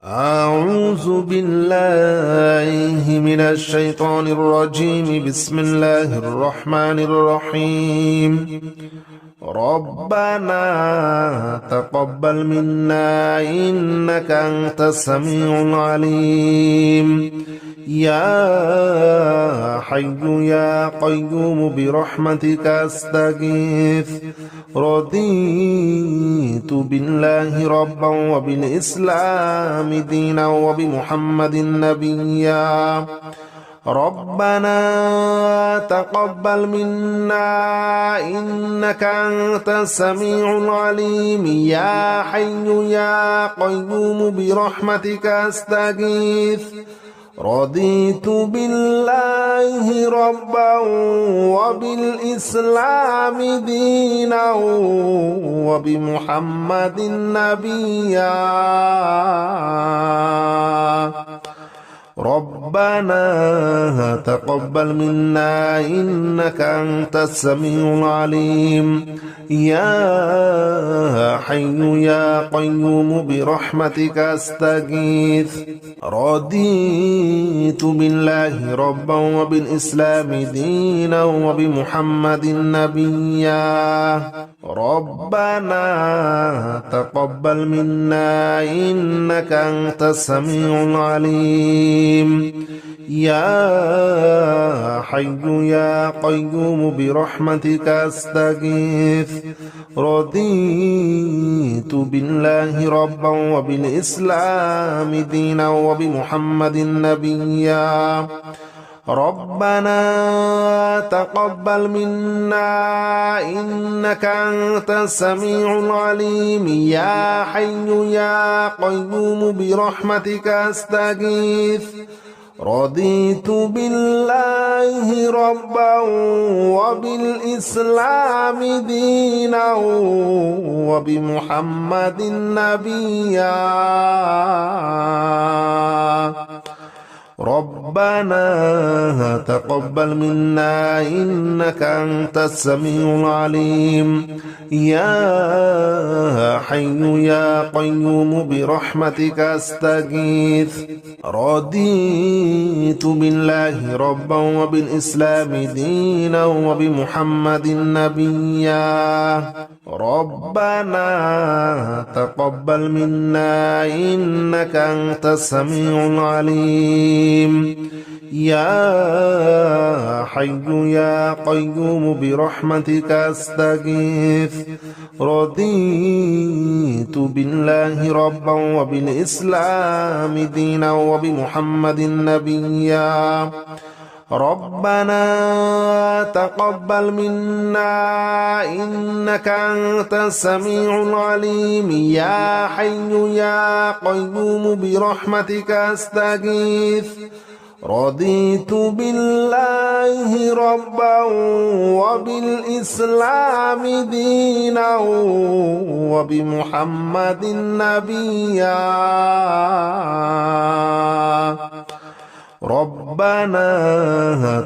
أعوذ بالله من الشيطان الرجيم. بسم الله الرحمن الرحيم. ربنا تقبل منا إنك أنت السميع العليم. يا حي يا قيوم برحمتك أستغيث. رضيت بالله ربا وبالإسلام دينا وبمحمد نبيا. ربنا تقبل منا إنك أنت السميع العليم. يا حي يا قيوم برحمتك أستغيث. رضيت بالله ربا وبالإسلام دينا وبمحمد نبيا. ربنا تقبل منا إنك أنت السميع العليم. يا حي يا قيوم برحمتك أستغيث. رضيت بالله ربا وبالإسلام دينا وبمحمد نبيا. ربنا تقبل منا إنك أنت السميع العليم. يا حي يا قيوم برحمتك أستغيث. رضيت بالله ربا وبالإسلام دينا وبمحمد نبيا. ربنا تقبل منا إنك أنت السميع العليم. يا حي يا قيوم برحمتك أستغيث. رضيت بالله ربا وبالإسلام دينا وبمحمد نبيا. ربنا تقبل منا إنك أنت السميع العليم. يا حي يا قيوم برحمتك أستغيث. رضيت بالله ربا وبالإسلام دينا وبمحمد نبيا. ربنا تقبل منا إنك أنت السميع العليم. يا حي يا قيوم برحمتك أستغيث. رضيت بالله ربا وبالإسلام دينا وبمحمد نبيا. ربنا تقبل منا إنك أنت السميع العليم. يا حي يا قيوم برحمتك أستغيث. رضيت بالله ربا وبالإسلام دينا وبمحمد نبيا. ربنا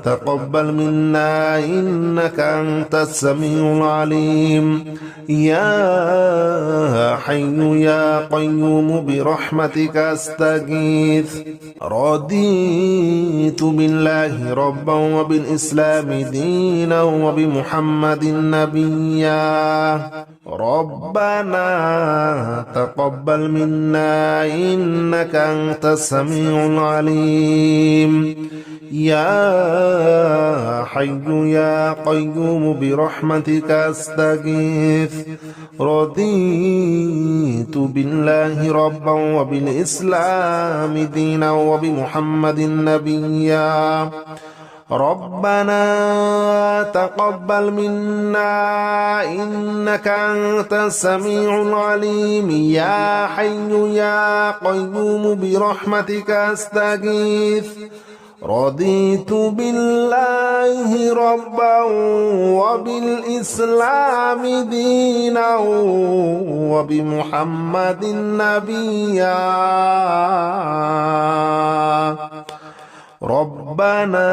تقبل منا إنك أنت السميع العليم. يا حي يا قيوم برحمتك أستغيث. رضيت بالله ربا وبالإسلام دينا وبمحمد نبيا. ربنا تقبل منا إنك أنت السميع العليم. يا حي يا قيوم برحمتك أستغيث. رضيت بالله ربا وبالإسلام دينا وبمحمد نبيا. ربنا تقبل منا إنك أنت السميع العليم. يا حي يا قيوم برحمتك أستغيث. رضيت بالله ربا وبالإسلام دينا وبمحمد نبيا. ربنا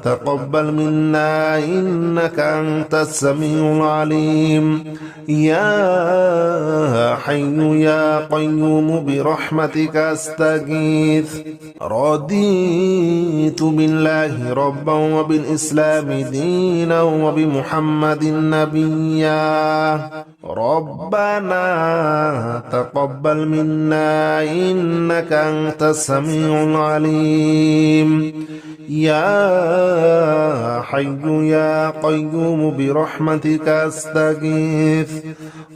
تقبل منا إنك أنت السميع العليم يا حي يا قيوم برحمتك أستغيث رضيت بالله ربا وبالإسلام دينا وبمحمد نبيا ربنا تقبل منا إنك أنت السميع العليم يا حي يا قيوم برحمتك أستغيث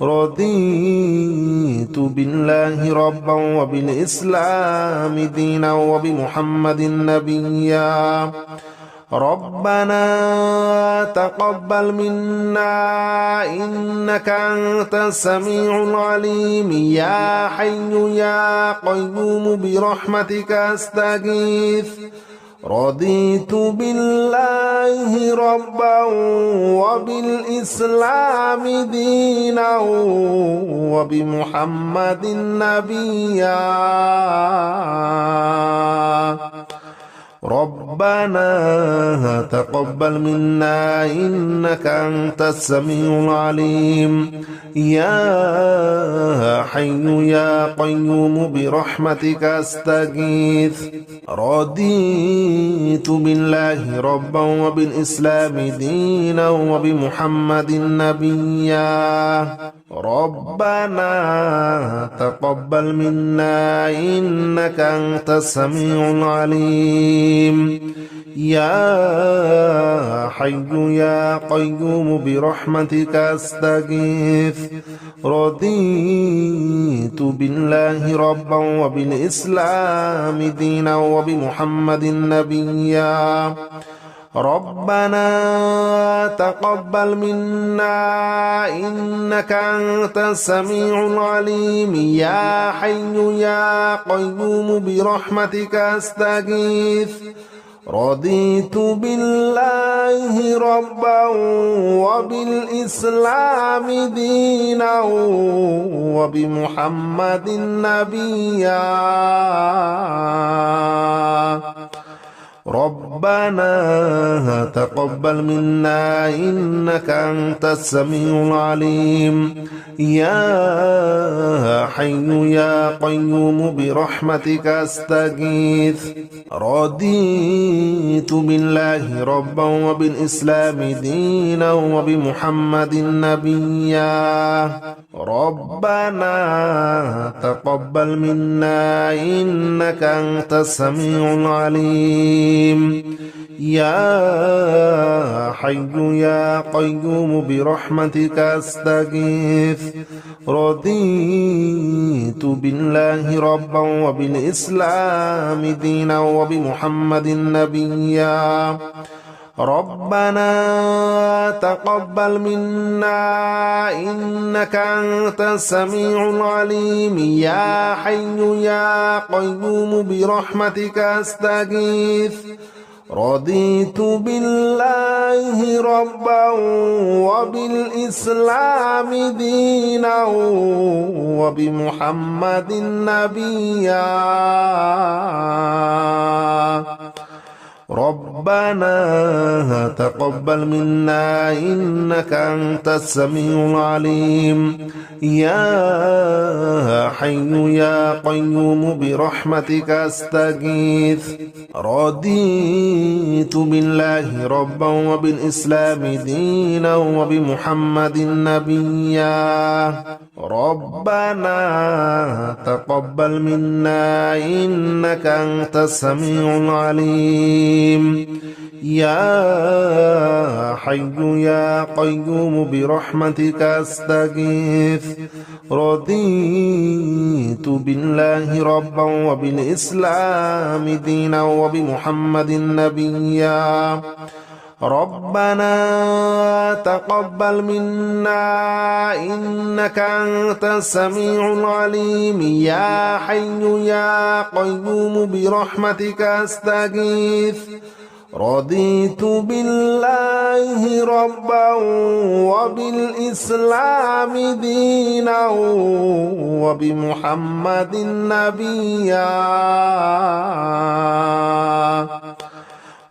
رضيت بالله ربا وبالإسلام دينا وبمحمد نبيا ربنا تقبل منا إنك أنت السميع العليم يا حي يا قيوم برحمتك أستغيث رضيت بالله ربا وبالإسلام دينا وبمحمد نبيا ربنا تقبل منا إنك أنت السميع العليم يا حي يا قيوم برحمتك أستغيث رضيت بالله ربا وبالإسلام دينا وبمحمد نبيا ربنا تقبل منا إنك أنت السميع العليم يا حي يا قيوم برحمتك أستغيث رضيت بالله ربا وبالإسلام دينا وبمحمد نبيا ربنا تقبل منا إنك أنت السميع العليم يا حي يا قيوم برحمتك أستغيث رضيت بالله ربا وبالإسلام دينا وبمحمد نبيا ربنا تقبل منا إنك أنت السميع العليم يا حي يا قيوم برحمتك أستغيث رضيت بالله ربا وبالإسلام دينا وبمحمد نبيا ربنا تقبل منا إنك أنت السميع العليم يا حي يا قيوم برحمتك أستغيث رضيت بالله ربا وبالإسلام دينا وبمحمد نبيا ربنا تقبل منا إنك أنت السميع العليم يا حي يا قيوم برحمتك أستغيث رضيت بالله ربا وبالإسلام دينا وبمحمد نبيا ربنا تقبل منا إنك أنت السميع العليم يا حي يا قيوم برحمتك أستغيث رضيت بالله ربا وبالإسلام دينا وبمحمد نبيا ربنا تقبل منا إنك أنت السميع العليم يا حي يا قيوم برحمتك أستغيث رضيت بالله ربا وبالإسلام دينا وبمحمد نبيا ربنا تقبل منا إنك أنت السميع العليم يا حي يا قيوم برحمتك أستغيث رضيت بالله ربا وبالإسلام دينا وبمحمد نبيا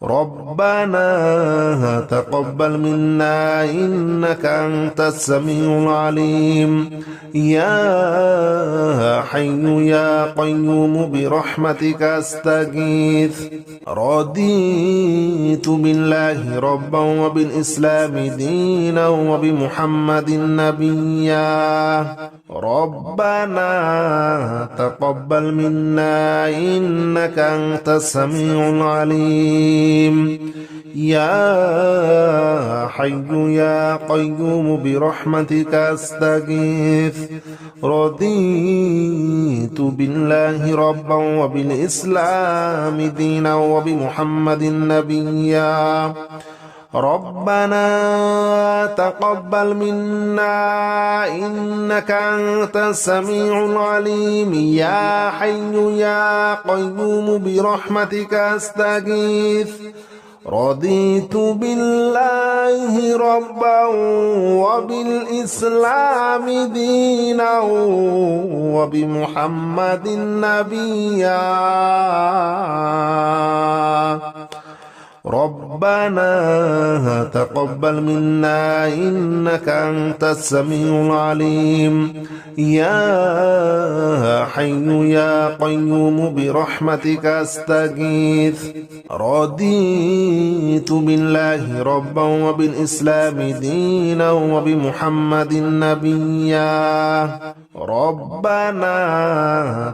ربنا ربنا تقبل منا إنك أنت السميع العليم يا حي يا قيوم برحمتك أستغيث رضيت بالله ربا وبالإسلام دينا وبمحمد نبيا ربنا تقبل منا إنك أنت السميع العليم يا حي يا قيوم برحمتك أستغيث رضيت بالله ربا وبالإسلام دينا وبمحمد نبيا ربنا تقبل منا إنك أنت السميع العليم يا حي يا قيوم برحمتك أستغيث رضيت بالله ربا وبالإسلام دينا وبمحمد نبيا ربنا تقبل منا إنك أنت السميع العليم يا حي يا قيوم برحمتك أستغيث رضيت بالله ربا وبالإسلام دينا وبمحمد نبيا ربنا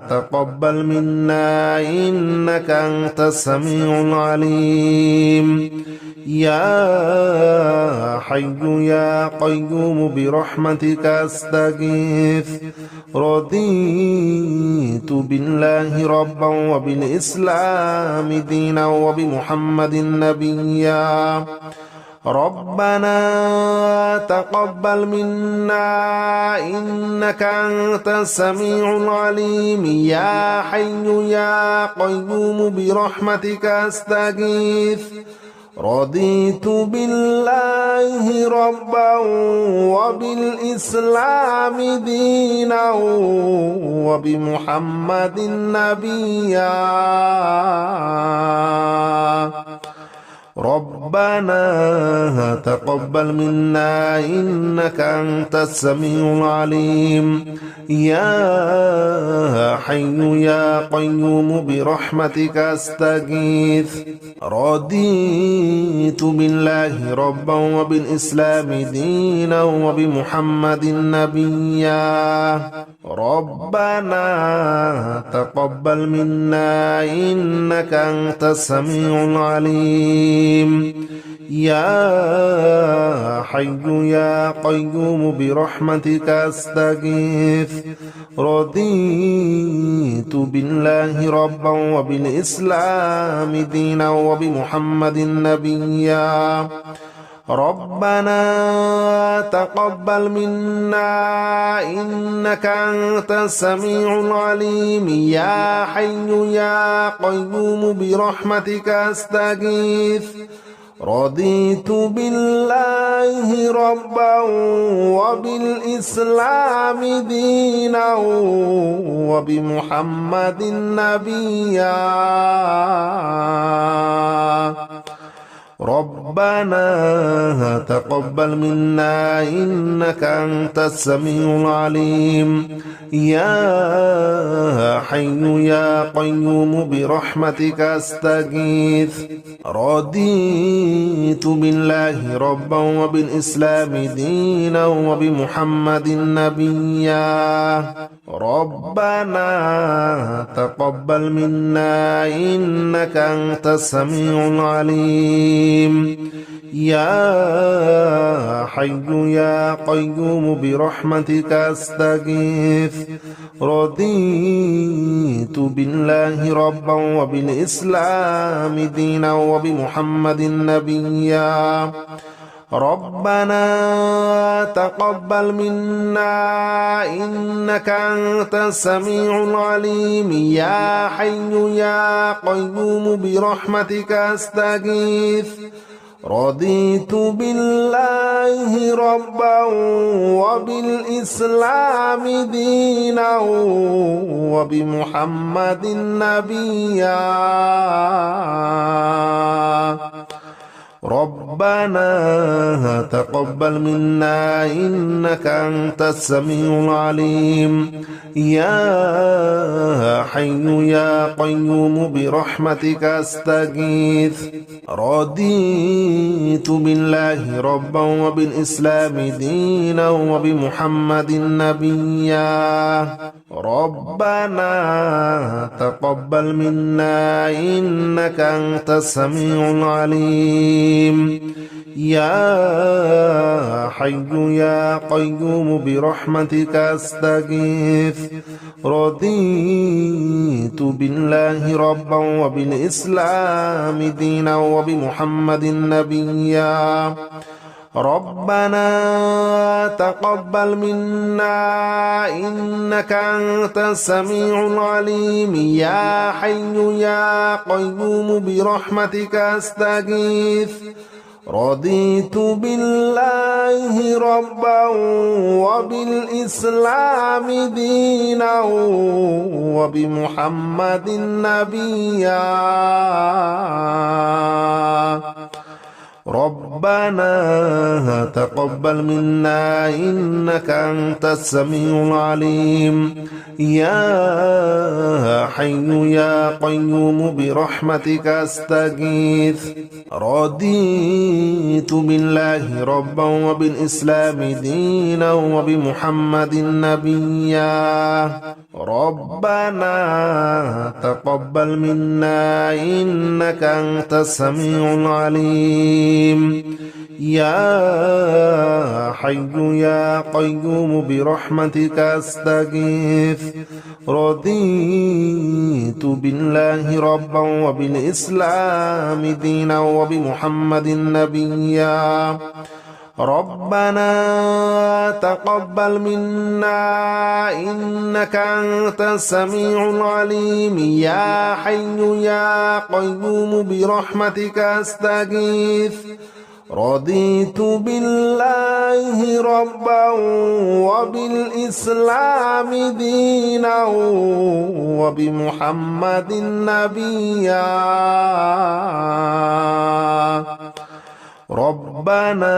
تقبل منا إنك أنت السميع العليم يا حي يا قيوم برحمتك أستغيث رضيت بالله ربا وبالإسلام دينا وبمحمد نبيا ربنا تقبل منا إنك أنت السميع العليم يا حي يا قيوم برحمتك أستغيث رضيت بالله ربا وبالإسلام دينا وبمحمد نبيا ربنا تقبل منا إنك أنت السميع العليم يا حي يا قيوم برحمتك أستغيث رضيت بالله ربا وبالإسلام دينا وبمحمد نبيا ربنا تقبل منا إنك أنت السميع العليم يا حي يا قيوم برحمتك أستغيث رضيت بالله ربا وبالإسلام دينا وبمحمد نبيا ربنا تقبل منا إنك أنت السميع العليم يا حي يا قيوم برحمتك أستغيث رضيت بالله ربا وبالإسلام دينا وبمحمد نبيا ربنا تقبل منا إنك أنت السميع العليم يا حي يا قيوم برحمتك أستغيث رضيت بالله ربا وبالإسلام دينا وبمحمد نبيا ربنا تقبل منا إنك أنت السميع العليم يا حي يا قيوم برحمتك أستغيث رضيت بالله ربا وبالإسلام دينا وبمحمد نبيا ربنا تقبل منا إنك أنت السميع العليم يا حي يا قيوم برحمتك أستغيث رضيت بالله ربا وبالإسلام دينا وبمحمد نبيا ربنا تقبل منا إنك أنت السميع العليم يا حي يا قيوم برحمتك أستغيث رضيت بالله ربا وبالإسلام دينا وبمحمد نبيا ربنا تقبل منا إنك أنت السميع العليم يا حي يا قيوم برحمتك أستغيث رضيت بالله ربا وبالإسلام دينا وبمحمد نبيا ربنا تقبل منا إنك أنت السميع العليم يا حي يا قيوم برحمتك أستغيث رضيت بالله ربا وبالإسلام دينا وبمحمد نبيا ربنا تقبل منا إنك أنت السميع العليم يا حي يا قيوم برحمتك أستغيث رضيت بالله ربا وبالإسلام دينا وبمحمد نبيا ربنا تقبل منا إنك أنت السميع العليم يا حي يا قيوم برحمتك أستغيث رضيت بالله ربا وبالإسلام دينا وبمحمد نبيا ربنا تقبل منا إنك أنت السميع العليم يا حي يا قيوم برحمتك أستغيث رضيت بالله ربا وبالإسلام دينا وبمحمد نبيا ربنا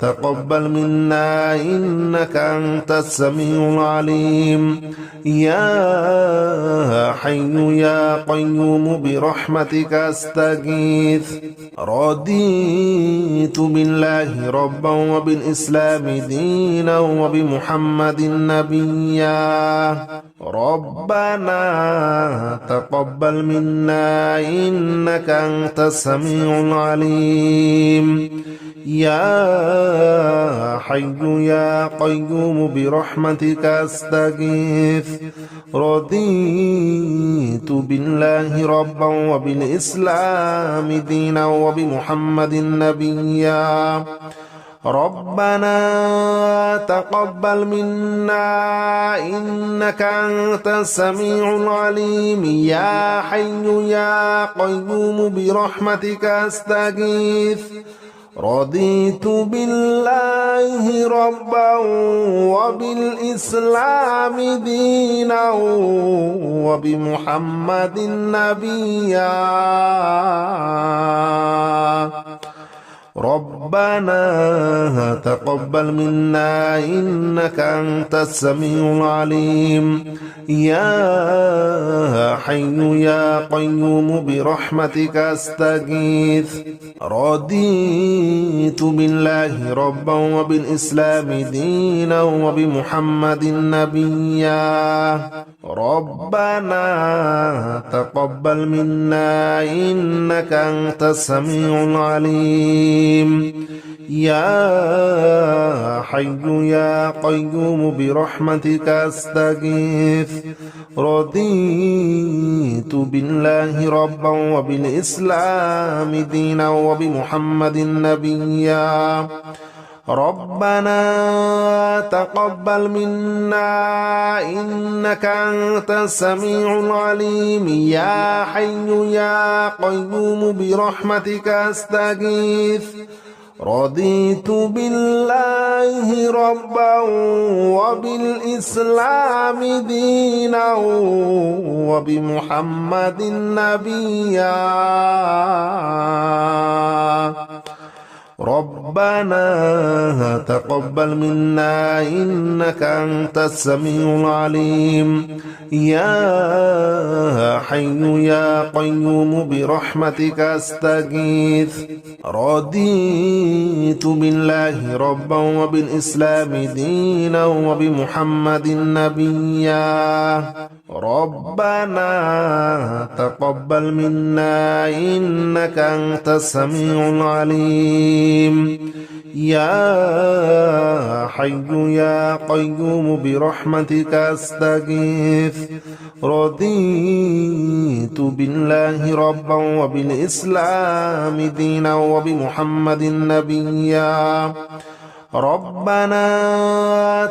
تقبل منا إنك أنت السميع العليم يا حي يا قيوم برحمتك أستغيث رضيت بالله ربا وبالإسلام دينا وبمحمد نبيا ربنا تقبل منا إنك أنت السميع العليم يا حي يا قيوم برحمتك أستغيث رضيت بالله ربا وبالإسلام دينا وبمحمد نبيا ربنا تقبل منا إنك أنت السميع العليم يا حي يا قيوم برحمتك أستغيث رضيت بالله ربا وبالإسلام دينا وبمحمد نبيا ربنا تقبل منا إنك أنت السميع العليم يا حي يا قيوم برحمتك أستغيث رضيت بالله ربا وبالإسلام دينا وبمحمد نبيا ربنا تقبل منا إنك أنت السميع العليم يا حي يا قيوم برحمتك أستغيث رضيت بالله ربا وبالإسلام دينا وبمحمد نبيا ربنا تقبل منا إنك أنت السميع العليم يا حي يا قيوم برحمتك أستغيث رضيت بالله ربا وبالإسلام دينا وبمحمد نبيا ربنا تقبل منا إنك أنت السميع العليم يا حي يا قيوم برحمتك أستغيث رضيت بالله ربا وبالإسلام دينا وبمحمد نبيا ربنا تقبل منا إنك أنت السميع العليم يا حي يا قيوم برحمتك أستغيث رضيت بالله ربا وبالإسلام دينا وبمحمد نبيا ربنا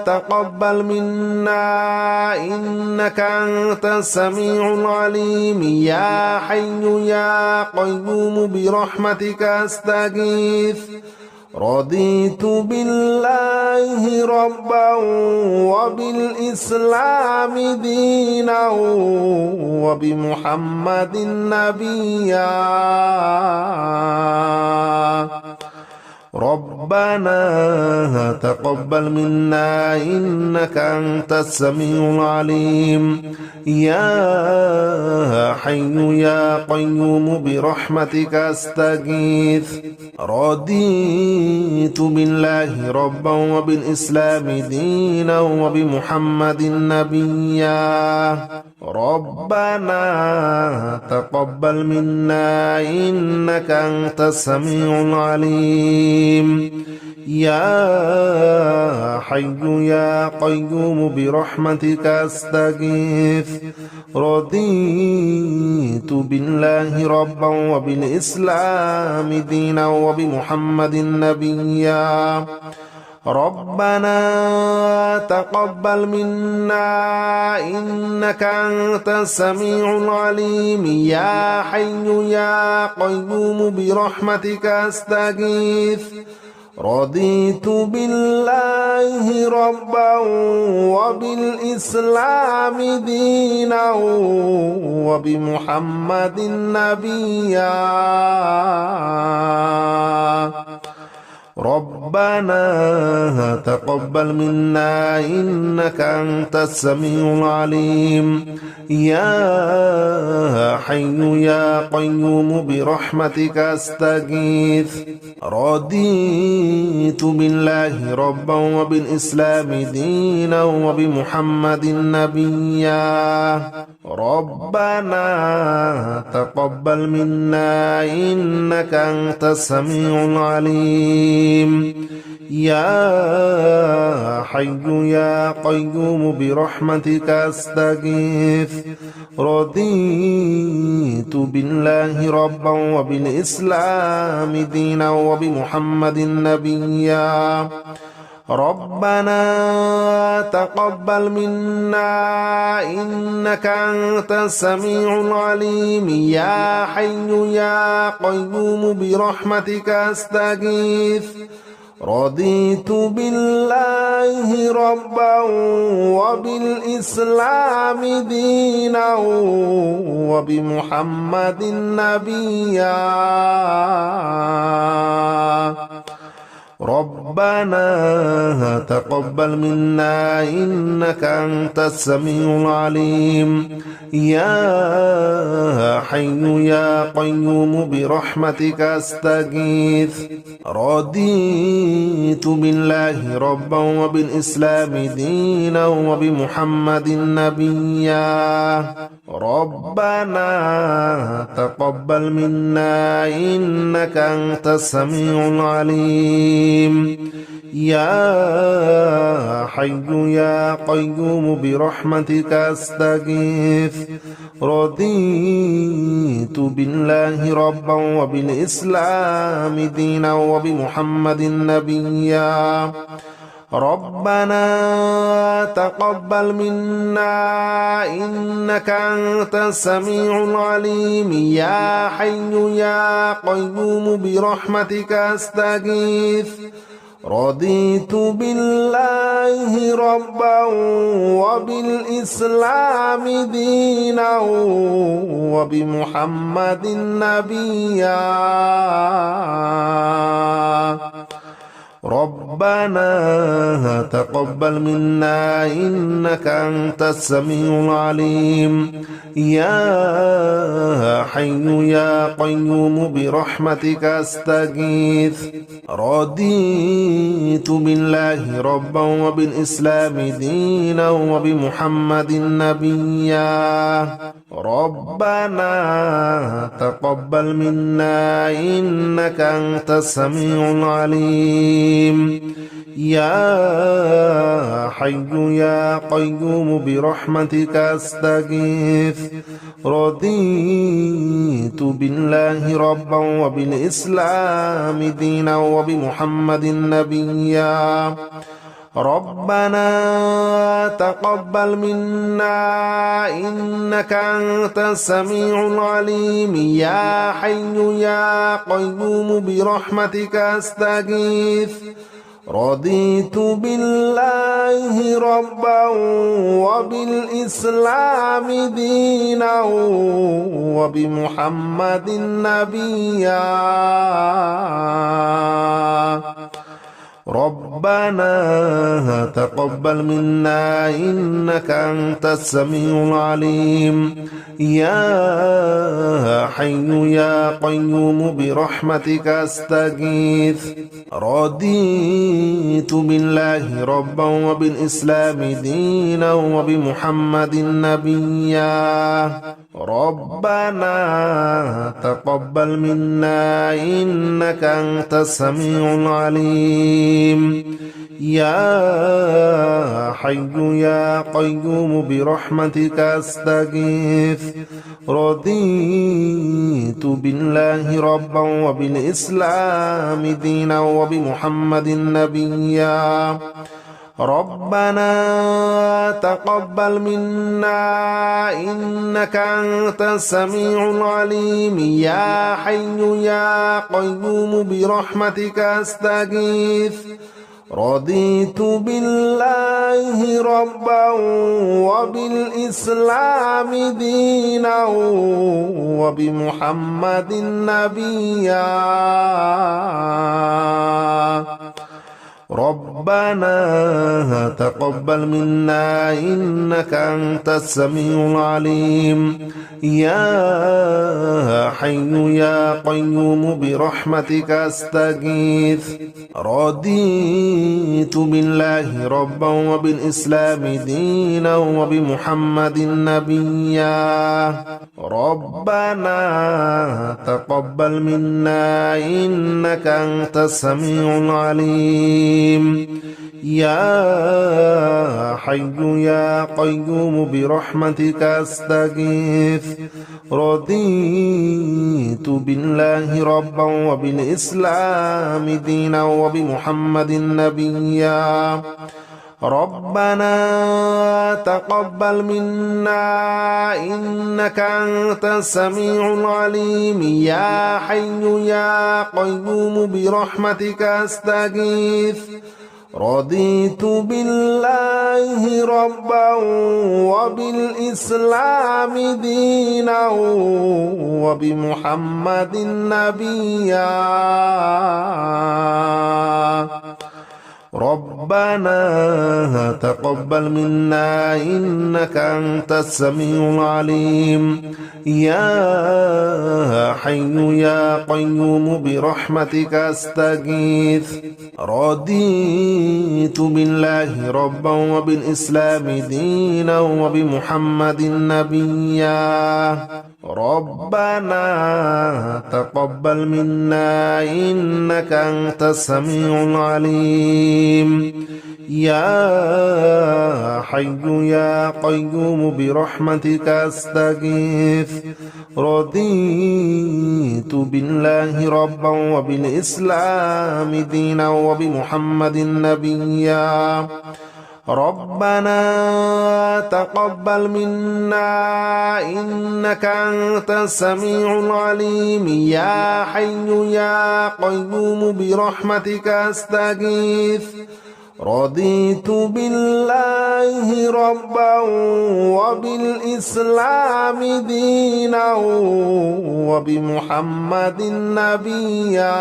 تقبل منا إنك أنت السميع العليم يا حي يا قيوم برحمتك أستغيث رضيت بالله ربا وبالإسلام دينا وبمحمد نبيا ربنا تقبل منا إنك أنت السميع العليم يا حي يا قيوم برحمتك أستغيث رضيت بالله ربا وبالإسلام دينا وبمحمد نبيا ربنا تقبل منا إنك أنت السميع العليم يا حي يا قيوم برحمتك أستغيث رضيت بالله ربا وبالإسلام دينا وبمحمد نبيا ربنا تقبل منا إنك أنت السميع العليم يا حي يا قيوم برحمتك أستغيث رضيت بالله ربا وبالإسلام دينا وبمحمد نبيا ربنا تقبل منا إنك أنت السميع العليم يا حي يا قيوم برحمتك أستغيث رضيت بالله ربا وبالإسلام دينا وبمحمد نبيا ربنا تقبل منا إنك أنت السميع العليم يا حي يا قيوم برحمتك أستغيث رضيت بالله ربا وبالإسلام دينا وبمحمد نبيا ربنا تقبل منا إنك أنت السميع العليم يا حي يا قيوم برحمتك أستغيث رضيت بالله ربا وبالإسلام دينا وبمحمد نبيا ربنا تقبل منا إنك أنت السميع العليم يا حي يا قيوم برحمتك أستغيث رضيت بالله ربا وبالإسلام دينا وبمحمد نبيا ربنا تقبل منا إنك أنت السميع العليم يا حي يا قيوم برحمتك أستغيث رضيت بالله ربا وبالإسلام دينا وبمحمد نبيا ربنا تقبل منا إنك أنت السميع العليم يا حي يا قيوم برحمتك أستغيث رضيت بالله ربا وبالإسلام دينا وبمحمد نبيا ربنا تقبل منا إنك أنت السميع العليم يا حي يا قيوم برحمتك أستغيث رضيت بالله ربا وبالإسلام دينا وبمحمد نبيا ربنا تقبل منا إنك أنت السميع العليم يا حي يا قيوم برحمتك أستغيث رضيت بالله ربا وبالإسلام دينا وبمحمد نبيا ربنا تقبل منا إنك أنت السميع العليم يا حي يا قيوم برحمتك أستغيث رضيت بالله ربا وبالإسلام دينا وبمحمد نبيا ربنا تقبل منا إنك أنت السميع العليم يا حي يا قيوم برحمتك أستغيث رضيت بالله ربا وبالإسلام دينا وبمحمد نبيا ربنا تقبل منا إنك أنت السميع العليم يا حي يا قيوم برحمتك أستغيث رضيت بالله ربا وبالإسلام دينا وبمحمد نبيا ربنا تقبل منا إنك أنت السميع العليم يا حي يا قيوم برحمتك أستغيث رضيت بالله ربا وبالإسلام دينا وبمحمد نبيا ربنا تقبل منا إنك أنت السميع العليم يا حي يا قيوم برحمتك أستغيث رضيت بالله ربا وبالإسلام دينا وبمحمد نبيا ربنا تقبل منا إنك أنت السميع العليم يا حي يا قيوم برحمتك أستغيث رضيت بالله ربا وبالإسلام دينا وبمحمد نبيا ربنا تقبل منا إنك أنت السميع العليم يا حي يا قيوم برحمتك أستغيث رضيت بالله ربا وبالإسلام دينا وبمحمد نبيا ربنا تقبل منا إنك أنت السميع العليم يا حي يا قيوم برحمتك أستغيث رضيت بالله ربا وبالإسلام دينا وبمحمد نبيا ربنا تقبل منا إنك أنت السميع العليم يا حي يا قيوم برحمتك أستغيث رضيت بالله ربا وبالإسلام دينا وبمحمد نبيا ربنا تقبل منا إنك أنت السميع العليم يا حي يا قيوم برحمتك أستغيث رضيت بالله ربا وبالإسلام دينا وبمحمد نبيا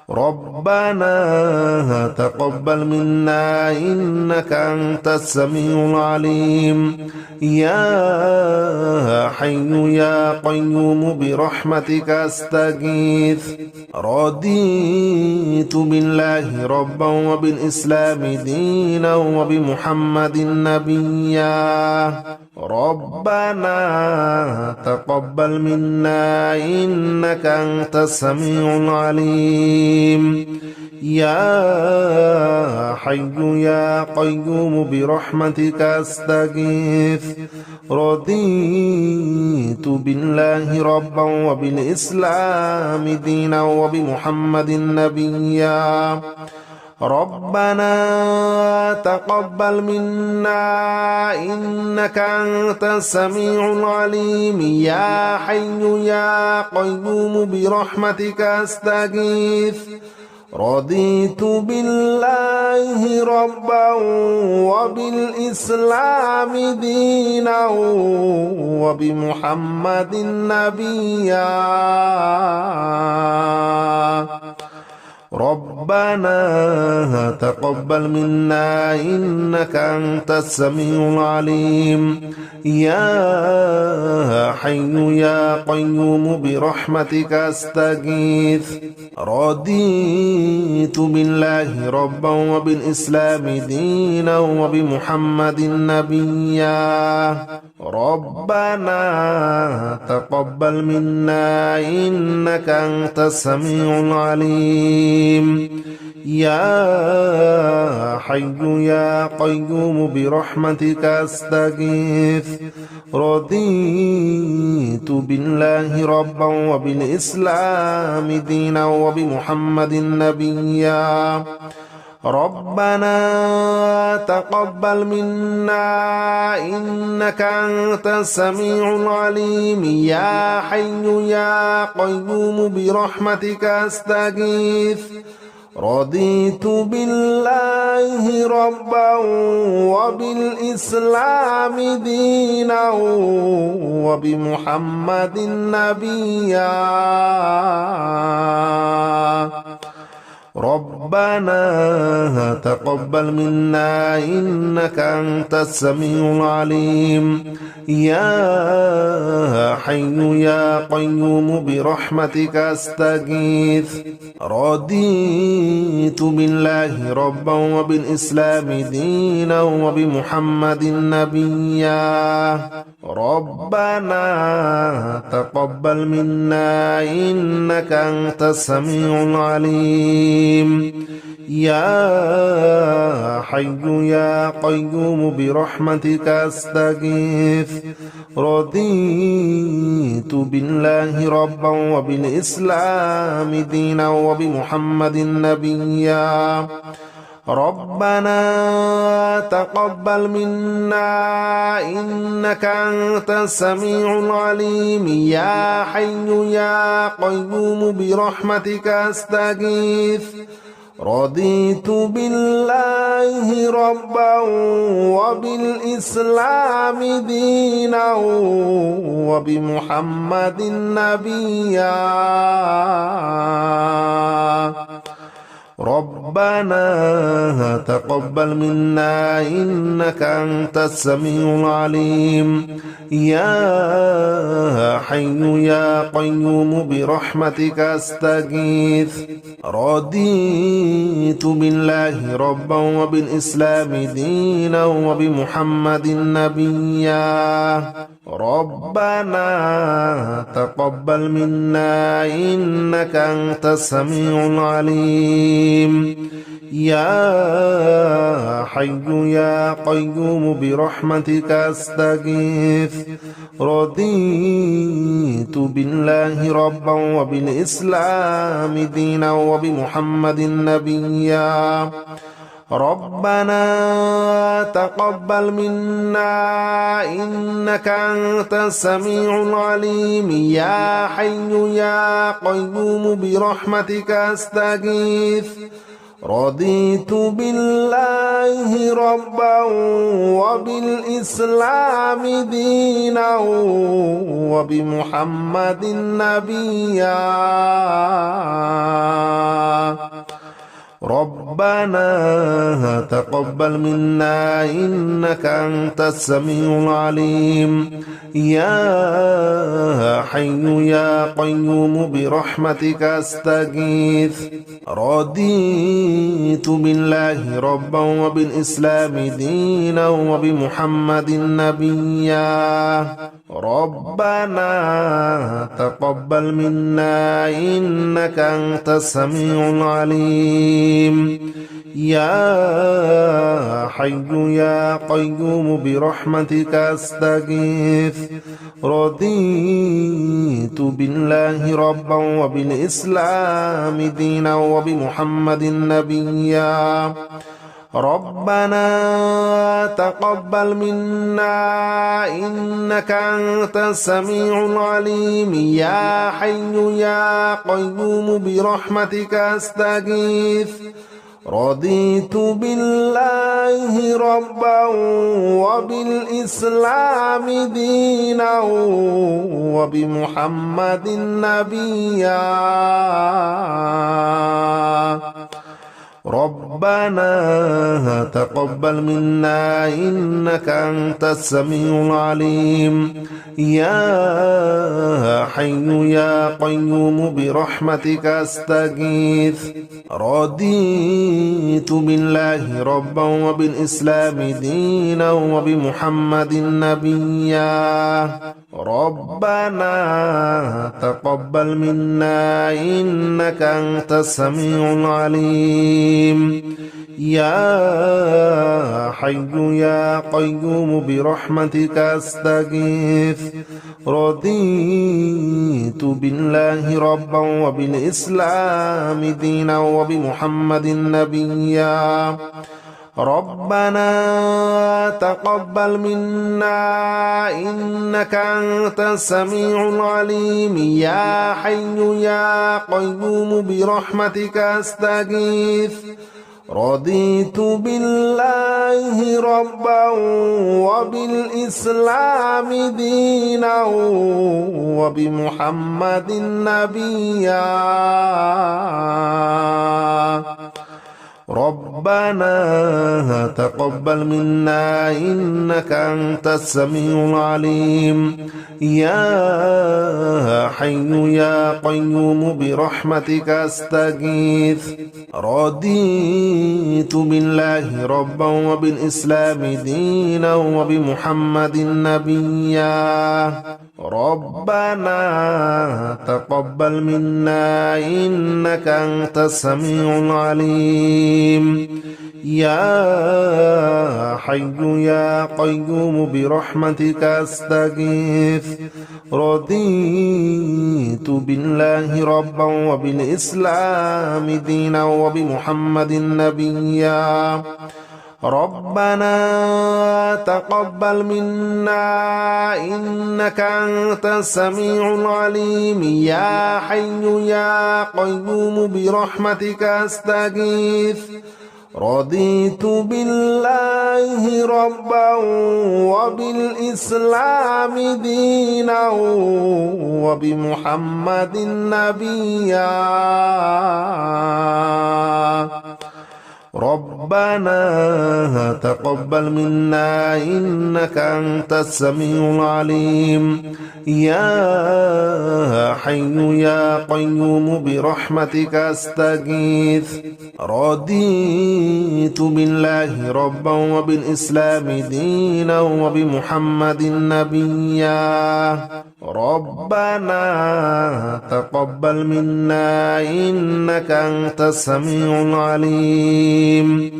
ربنا تقبل منا إنك أنت السميع العليم يا حي يا قيوم برحمتك أستغيث رضيت بالله ربا وبالإسلام دينا وبمحمد نبيا ربنا تقبل منا إنك أنت السميع العليم يا حي يا قيوم برحمتك أستغيث رضيت بالله ربا وبالإسلام دينا وبمحمد نبيا ربنا تقبل منا إنك أنت السميع العليم يا حي يا قيوم برحمتك أستغيث رضيت بالله ربا وبالإسلام دينا وبمحمد نبيا ربنا تقبل منا إنك أنت السميع العليم يا حي يا قيوم برحمتك أستغيث رضيت بالله ربا وبالإسلام دينا وبمحمد نبيا ربنا تقبل منا إنك أنت السميع العليم يا حي يا قيوم برحمتك أستغيث رضيت بالله ربا وبالإسلام دينا وبمحمد نبيا ربنا تقبل منا إنك أنت السميع العليم يا حي يا قيوم برحمتك أستغيث رضيت بالله ربا وبالإسلام دينا وبمحمد نبيا ربنا تقبل منا إنك أنت السميع العليم يا حي يا قيوم برحمتك أستغيث رضيت بالله ربا وبالإسلام دينا وبمحمد نبيا ربنا تقبل منا إنك أنت السميع العليم يا حي يا قيوم برحمتك أستغيث رضيت بالله ربا وبالإسلام دينا وبمحمد نبيا ربنا تقبل منا إنك أنت السميع العليم يا حي يا قيوم برحمتك أستغيث رضيت بالله ربا وبالإسلام دينا وبمحمد نبيا ربنا تقبل منا إنك أنت السميع العليم يا حي يا قيوم برحمتك أستغيث رضيت بالله ربا وبالإسلام دينا وبمحمد نبيا ربنا تقبل منا إنك أنت السميع العليم يا حي يا قيوم برحمتك أستغيث رضيت بالله ربا وبالإسلام دينا وبمحمد نبيا ربنا تقبل منا إنك أنت السميع العليم يا حي يا قيوم برحمتك أستغيث رضيت بالله ربا وبالإسلام دينا وبمحمد نبيا ربنا تقبل منا إنك أنت السميع العليم يا حي يا قيوم برحمتك أستغيث رضيت بالله ربا وبالإسلام دينا وبمحمد نبيا ربنا تقبل منا إنك أنت السميع العليم يا حي يا قيوم برحمتك أستغيث رضيت بالله ربا وبالإسلام دينا وبمحمد نبيا ربنا تقبل منا إنك أنت السميع العليم يا حي يا قيوم برحمتك أستغيث رضيت بالله ربا وبالإسلام دينا وبمحمد نبيا ربنا تقبل منا إنك أنت السميع العليم يا حي يا قيوم برحمتك أستغيث رضيت بالله ربا وبالإسلام دينا وبمحمد نبيا ربنا تقبل منا إنك أنت السميع العليم يا حي يا قيوم برحمتك أستغيث رضيت بالله ربا وبالإسلام دينا وبمحمد نبيا ربنا تقبل منا إنك أنت السميع العليم يا حي يا قيوم برحمتك أستغيث رضيت بالله ربا وبالإسلام دينا وبمحمد نبيا ربنا تقبل منا إنك أنت السميع العليم يا حي يا قيوم برحمتك أستغيث رضيت بالله ربا وبالإسلام دينا وبمحمد نبيا ربنا تقبل منا إنك أنت السميع العليم يا حي يا قيوم برحمتك أستغيث رضيت بالله ربا وبالإسلام دينا وبمحمد نبيا ربنا تقبل منا إنك أنت السميع العليم يا حي يا قيوم برحمتك أستغيث رضيت بالله ربا وبالإسلام دينا وبمحمد نبيا ربنا تقبل منا إنك أنت السميع العليم يا حي يا قيوم برحمتك أستغيث رضيت بالله ربا وبالإسلام دينا وبمحمد نبيا ربنا تقبل منا إنك أنت السميع العليم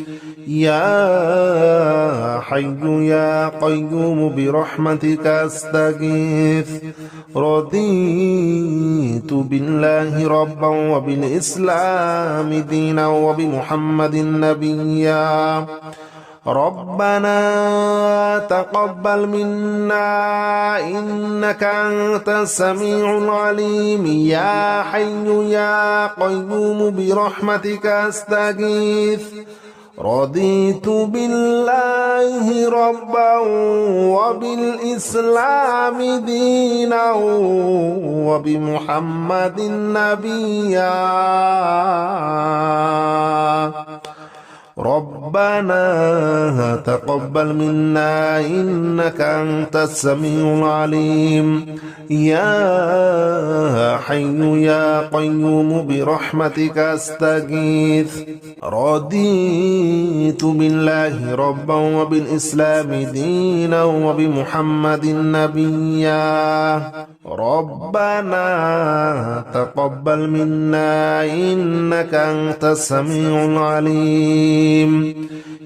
يا حي يا قيوم برحمتك أستغيث رضيت بالله ربا وبالإسلام دينا وبمحمد نبيا ربنا تقبل منا إنك أنت السميع العليم يا حي يا قيوم برحمتك أستغيث رضيت بالله ربا وبالإسلام دينا وبمحمد نبيا ربنا تقبل منا إنك أنت السميع العليم يا حي يا قيوم برحمتك أستغيث رضيت بالله ربا وبالإسلام دينا وبمحمد نبيا ربنا تقبل منا إنك أنت السميع العليم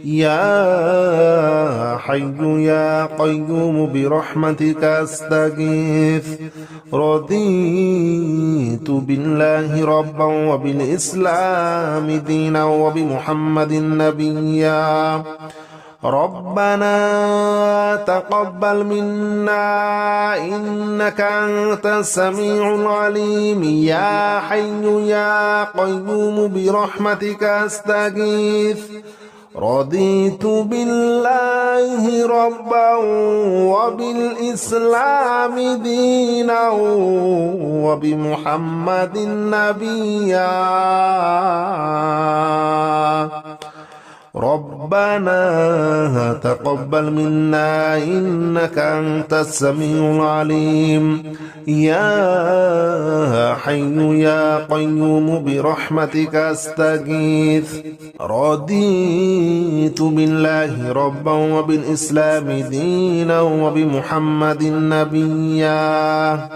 يا حي يا قيوم برحمتك أستغيث رضيت بالله ربا وبالإسلام دينا وبمحمد نبيا ربنا تقبل منا إنك أنت السميع العليم يا حي يا قيوم برحمتك أستغيث رضيت بالله ربا وبالإسلام دينا وبمحمد نبيا ربنا تقبل منا إنك أنت السميع العليم يا حي يا قيوم برحمتك أستغيث رضيت بالله ربا وبالإسلام دينا وبمحمد نبيا